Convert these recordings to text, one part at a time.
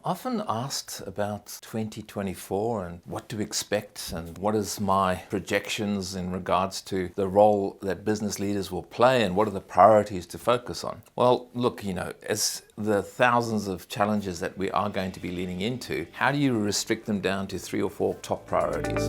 Often asked about 2024 and what to expect and what is my projections in regards to the role that business leaders will play and what are the priorities to focus on. Well, look, as the thousands of challenges that we are going to be leaning into, how do you restrict them down to 3 or 4 top priorities?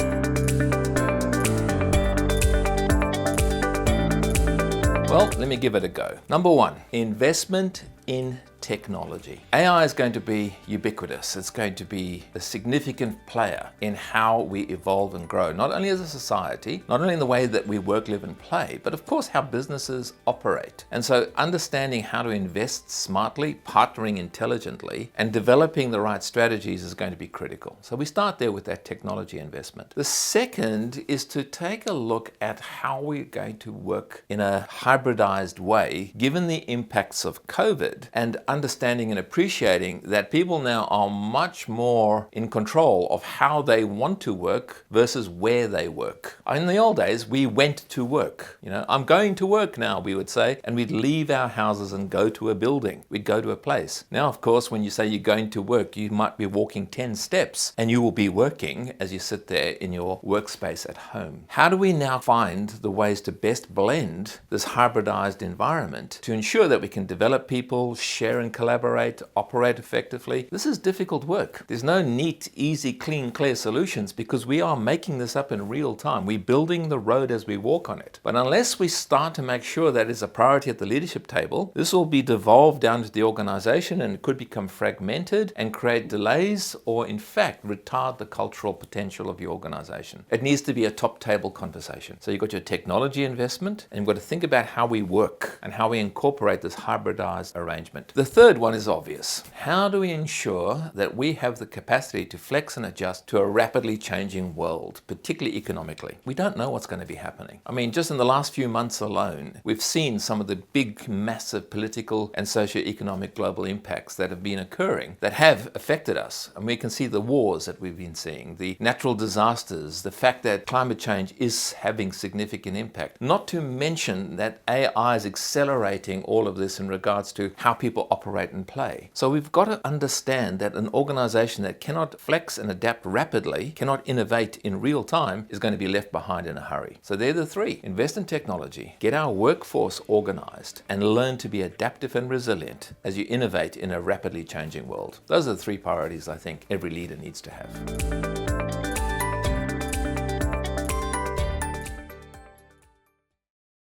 Well, let me give it a go. Number 1, investment in technology. AI is going to be ubiquitous. It's going to be a significant player in how we evolve and grow, not only as a society, not only in the way that we work, live, and play, but of course how businesses operate. And so understanding how to invest smartly, partnering intelligently, and developing the right strategies is going to be critical. So we start there with that technology investment. The second is to take a look at how we're going to work in a hybridized way, given the impacts of COVID, and understanding and appreciating that people now are much more in control of how they want to work versus where they work. In the old days, we went to work. I'm going to work now, we would say, and we'd leave our houses and go to a building. We'd go to a place. Now, of course, when you say you're going to work, you might be walking 10 steps and you will be working as you sit there in your workspace at home. How do we now find the ways to best blend this hybridized environment to ensure that we can develop people, share and collaborate, operate effectively? This is difficult work. There's no neat, easy, clean, clear solutions because we are making this up in real time. We're building the road as we walk on it. But unless we start to make sure that is a priority at the leadership table, this will be devolved down to the organization and it could become fragmented and create delays or in fact retard the cultural potential of your organization. It needs to be a top table conversation. So you've got your technology investment and you've got to think about how we work and how we incorporate this hybridized arrangement. The third one is obvious. How do we ensure that we have the capacity to flex and adjust to a rapidly changing world, particularly economically? We don't know what's going to be happening. Just in the last few months alone, we've seen some of the big, massive political and socio-economic global impacts that have been occurring that have affected us. And we can see the wars that we've been seeing, the natural disasters, the fact that climate change is having significant impact. Not to mention that AI is accelerating all of this in regards to how people operate and play. So we've got to understand that an organization that cannot flex and adapt rapidly, cannot innovate in real time, is going to be left behind in a hurry. So they're the 3. Invest in technology, get our workforce organized, and learn to be adaptive and resilient as you innovate in a rapidly changing world. Those are the 3 priorities I think every leader needs to have.